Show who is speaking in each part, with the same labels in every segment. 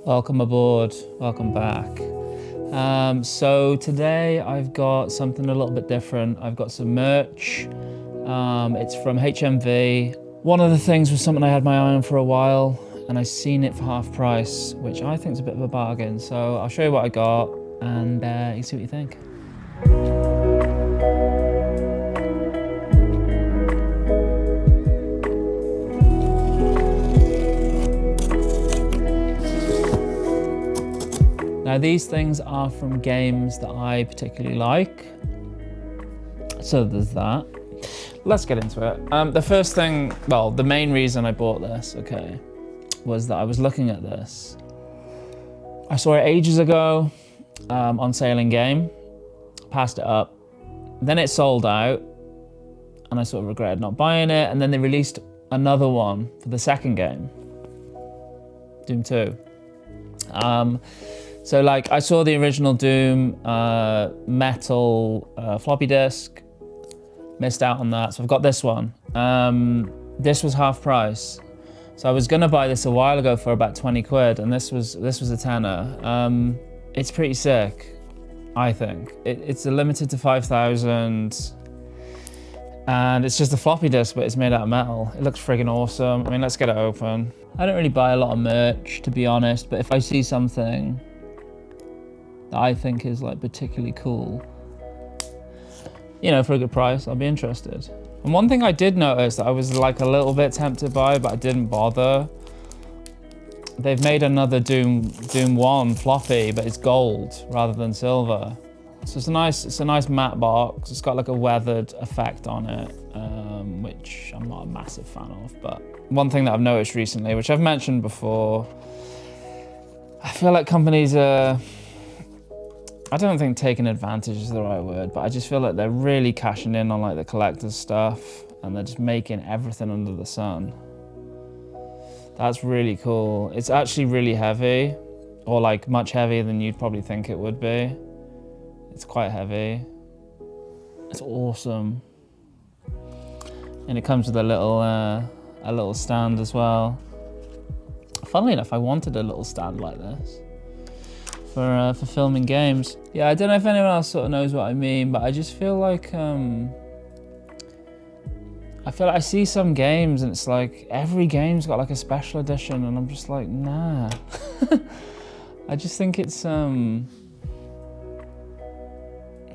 Speaker 1: Welcome aboard, welcome back. So today I've got something a little bit different. I've got some merch. It's from HMV. One of the things was something I had my eye on for a while, and I seen it for half price, which I think is a bit of a bargain. So I'll show you what I got, and you see what you think. Now these things are from games that I particularly like. So there's that. Let's get into it. The first thing, well, the main reason I bought this, okay, was that I was looking at this. I saw it ages ago on sale in game, passed it up. Then it sold out and I sort of regretted not buying it. And then they released another one for the second game, Doom 2. So like I saw the original Doom metal floppy disk, missed out on that. So I've got this one. This was half price. So I was gonna buy this a while ago for about 20 quid, and this was a tenner. It's pretty sick, I think. It's limited to 5,000, and it's just a floppy disk, but it's made out of metal. It looks friggin' awesome. I mean, let's get it open. I don't really buy a lot of merch, to be honest, but if I see something that I think is like particularly cool, you know, for a good price, I'll be interested. And one thing I did notice that I was like a little bit tempted by, but I didn't bother. They've made another Doom 1 floppy, but it's gold rather than silver. So it's a nice matte box. It's got like a weathered effect on it, which I'm not a massive fan of. But one thing that I've noticed recently, which I've mentioned before, I feel like companies are, I don't think taking advantage is the right word, but I just feel like they're really cashing in on like the collector's stuff, and they're just making everything under the sun. That's really cool. It's actually really heavy, or like much heavier than you'd probably think it would be. It's quite heavy. It's awesome. And it comes with a little stand as well. Funnily enough, I wanted a little stand like this for filming games. Yeah, I don't know if anyone else sort of knows what I mean, but I just feel like I see some games and it's like every game's got like a special edition, and I'm just like, nah. I just think it's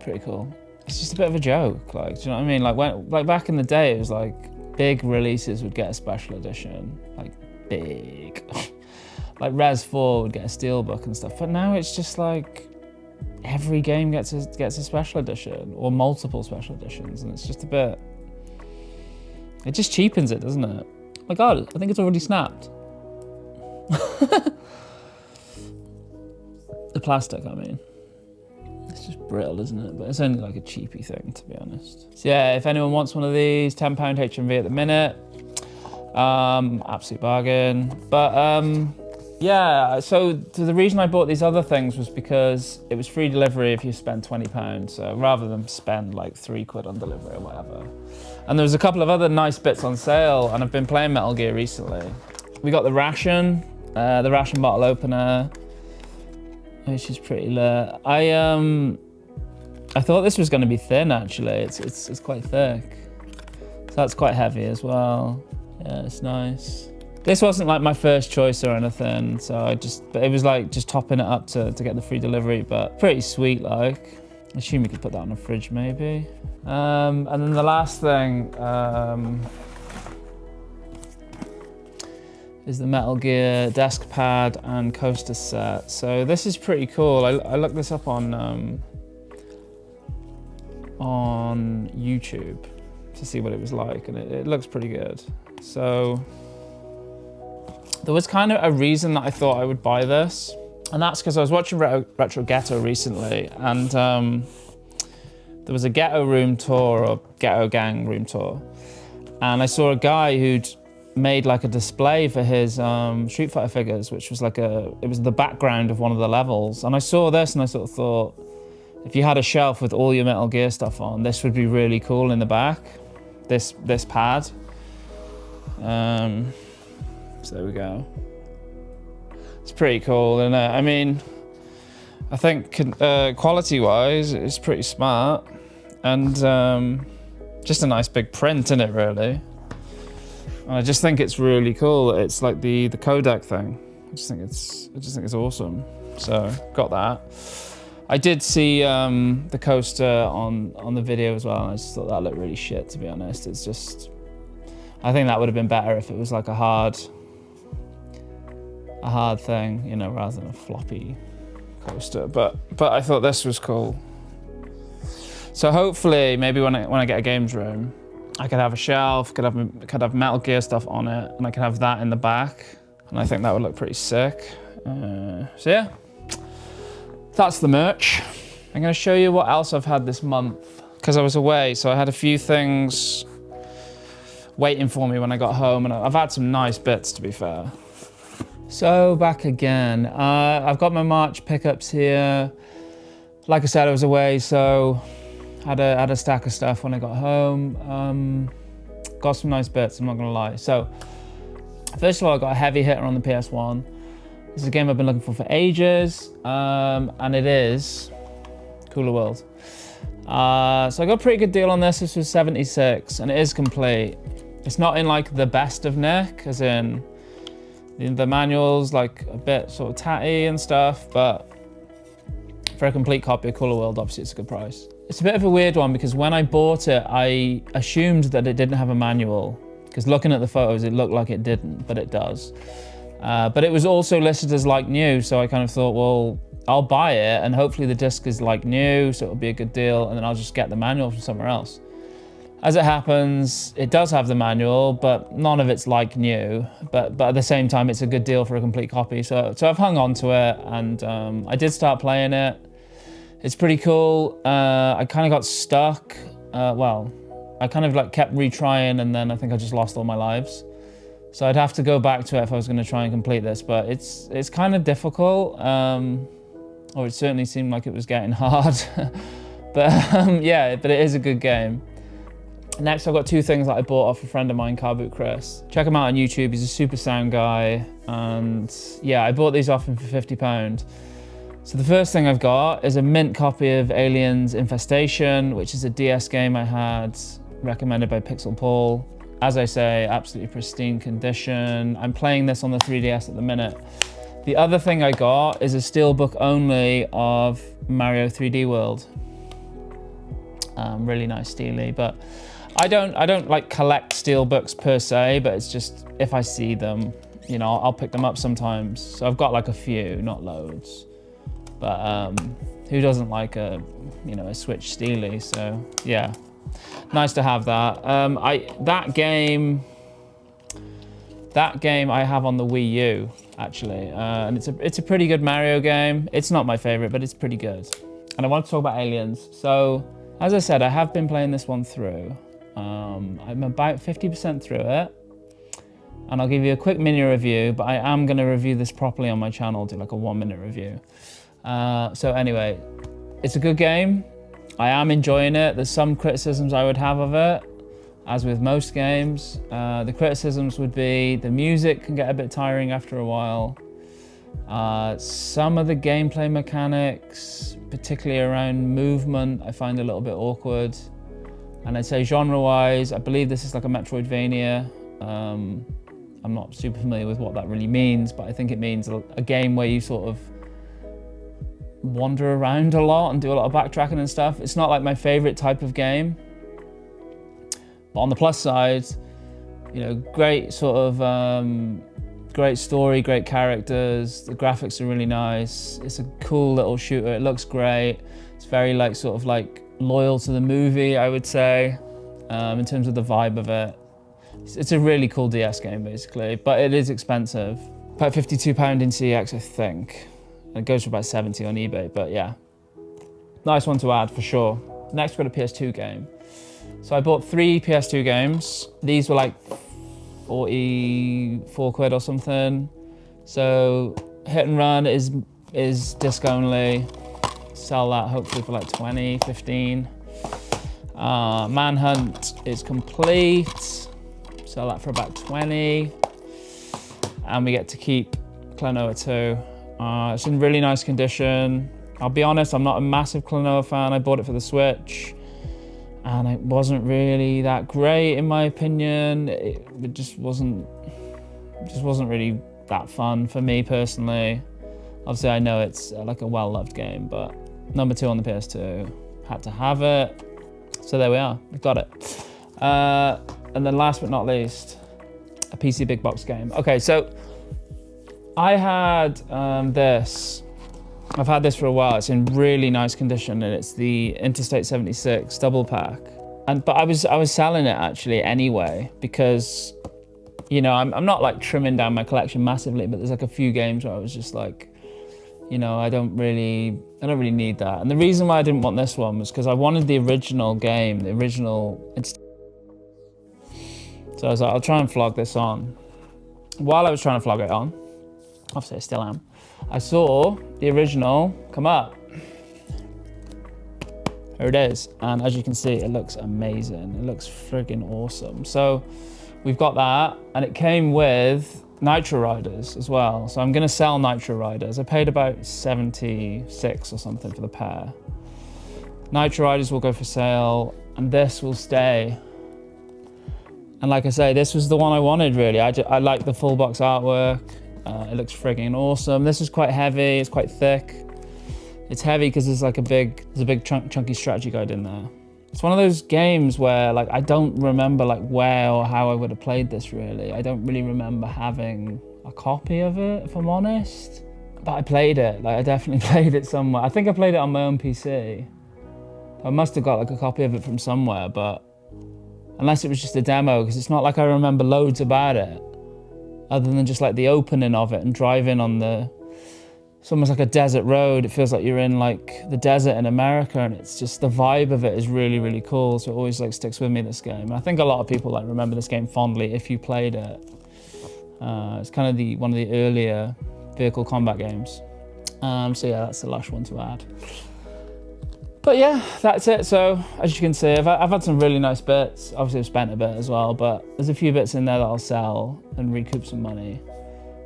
Speaker 1: pretty cool. It's just a bit of a joke, like, do you know what I mean? Like back in the day, it was like big releases would get a special edition, like big. Like Res 4 would get a steelbook and stuff, but now it's just like every game gets a special edition or multiple special editions, and it's just a bit. It just cheapens it, doesn't it? Oh my God, I think it's already snapped. The plastic, I mean. It's just brittle, isn't it? But it's only like a cheapy thing, to be honest. So yeah, if anyone wants one of these, £10 HMV at the minute. Absolute bargain. But yeah, so the reason I bought these other things was because it was free delivery if you spend £20. So rather than spend like 3 quid on delivery or whatever. And there was a couple of other nice bits on sale, and I've been playing Metal Gear recently. We got the ration bottle opener, which is pretty lit. I thought this was going to be thin, actually. It's quite thick. So that's quite heavy as well. Yeah, it's nice. This wasn't like my first choice or anything, so but it was like just topping it up to get the free delivery, but pretty sweet, like. I assume you could put that on a fridge maybe. And then the last thing is the Metal Gear desk pad and coaster set. So this is pretty cool. I looked this up on YouTube to see what it was like, and it looks pretty good. So there was kind of a reason that I thought I would buy this, and that's because I was watching Retro Ghetto recently, and there was a Ghetto room tour, or Ghetto Gang room tour, and I saw a guy who'd made like a display for his Street Fighter figures, which was like it was the background of one of the levels. And I saw this and I sort of thought, if you had a shelf with all your Metal Gear stuff on, this would be really cool in the back, this pad. So there we go. It's pretty cool, isn't it? I mean, I think quality-wise, it's pretty smart, and just a nice big print, isn't it? Really. And I just think it's really cool. It's like the codec thing. I just think it's awesome. So got that. I did see the coaster on the video as well, and I just thought that looked really shit, to be honest. It's just, I think that would have been better if it was like a hard thing, you know, rather than a floppy coaster. But I thought this was cool. So hopefully, maybe when I get a games room, I could have a shelf, could have Metal Gear stuff on it, and I could have that in the back, and I think that would look pretty sick. So yeah, that's the merch. I'm gonna show you what else I've had this month, because I was away, so I had a few things waiting for me when I got home, and I've had some nice bits, to be fair. So back again, I've got my March pickups here. Like I said, I was away, so had a stack of stuff when I got home. Got some nice bits, I'm not gonna lie. So first of all, I got a heavy hitter on the PS1. This is a game I've been looking for ages, and it is Cooler World. So I got a pretty good deal on this. This was 76, and it is complete. It's not in like the best of nick, as in the manual's like a bit sort of tatty and stuff, but for a complete copy of Cooler World, obviously it's a good price. It's a bit of a weird one because when I bought it, I assumed that it didn't have a manual, because looking at the photos, it looked like it didn't, but it does. But it was also listed as like new, so I kind of thought, well, I'll buy it and hopefully the disc is like new, so it'll be a good deal, and then I'll just get the manual from somewhere else. As it happens, it does have the manual, but none of it's like new. But at the same time, it's a good deal for a complete copy. So I've hung on to it, and I did start playing it. It's pretty cool. I kind of got stuck. Well, I kind of like kept retrying, and then I think I just lost all my lives. So I'd have to go back to it if I was going to try and complete this. But it's kind of difficult, or it certainly seemed like it was getting hard. But yeah, but it is a good game. Next, I've got two things that I bought off a friend of mine, Car Boot Chris. Check him out on YouTube, he's a super sound guy. And yeah, I bought these off him for £50. So the first thing I've got is a mint copy of Aliens Infestation, which is a DS game I had, recommended by Pixel Paul. As I say, absolutely pristine condition. I'm playing this on the 3DS at the minute. The other thing I got is a steelbook only of Mario 3D World. Really nice steely, but I don't like collect steelbooks per se, but it's just if I see them, you know, I'll pick them up sometimes. So I've got like a few, not loads, but who doesn't like a Switch steely? So yeah, nice to have that. That game I have on the Wii U actually, and it's a pretty good Mario game. It's not my favorite, but it's pretty good. And I want to talk about Aliens. So as I said, I have been playing this one through. I'm about 50% through it, and I'll give you a quick mini review, but I am going to review this properly on my channel, do like a 1-minute review. So anyway, it's a good game. I am enjoying it. There's some criticisms I would have of it, as with most games. The criticisms would be the music can get a bit tiring after a while. Some of the gameplay mechanics, particularly around movement, I find a little bit awkward. And I'd say genre-wise, I believe this is like a Metroidvania. I'm not super familiar with what that really means, but I think it means a game where you sort of wander around a lot and do a lot of backtracking and stuff. It's not like my favorite type of game. But on the plus side, you know, great sort of, great story, great characters. The graphics are really nice. It's a cool little shooter. It looks great. It's very like sort of like loyal to the movie, I would say, in terms of the vibe of it. It's a really cool DS game, basically, but it is expensive. About £52 in CX, I think. And it goes for about 70 on eBay, but yeah. Nice one to add, for sure. Next, we've got a PS2 game. So I bought 3 PS2 games. These were like 44 quid or something. So Hit and Run is disc only. Sell that hopefully for like 20, 15. Manhunt is complete. Sell that for about 20. And we get to keep Klonoa 2. It's in really nice condition. I'll be honest, I'm not a massive Klonoa fan. I bought it for the Switch, and it wasn't really that great in my opinion. It just wasn't really that fun for me personally. Obviously, I know it's like a well-loved game, but number 2 on the PS2, had to have it. So there we are, we've got it. And then last but not least, a PC big box game. Okay, so I had this. I've had this for a while. It's in really nice condition, and it's the Interstate 76 double pack. But I was selling it actually anyway, because you know, I'm not like trimming down my collection massively, but there's like a few games where I was just like, you know, I don't really need that. And the reason why I didn't want this one was because I wanted the original game, the original. So I was like, I'll try and flog this on. While I was trying to flog it on, obviously I still am, I saw the original come up. Here it is. And as you can see, it looks amazing. It looks friggin' awesome. So we've got that, and it came with Nitro Riders as well. So I'm gonna sell Nitro Riders. I paid about 76 or something for the pair. Nitro Riders will go for sale, and this will stay. And like I say, this was the one I wanted really. I like the full box artwork. It looks friggin' awesome. This is quite heavy, it's quite thick. It's heavy because there's like a big chunky strategy guide in there. It's one of those games where like I don't remember like where or how I would have played this really. I don't really remember having a copy of it, if I'm honest. But I played it, like I definitely played it somewhere. I think I played it on my own PC. I must have got like a copy of it from somewhere, but unless it was just a demo, because it's not like I remember loads about it, other than just like the opening of it and driving on it's almost like a desert road. It feels like you're in like the desert in America, and it's just the vibe of it is really, really cool. So it always like sticks with me, this game. And I think a lot of people like remember this game fondly if you played it. It's kind of one of the earlier vehicle combat games. So yeah, that's the last one to add. But yeah, that's it. So as you can see, I've had some really nice bits. Obviously I've spent a bit as well, but there's a few bits in there that I'll sell and recoup some money.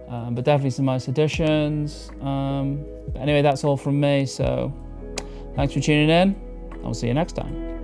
Speaker 1: But definitely some nice additions. But anyway, that's all from me. So thanks for tuning in. I'll see you next time.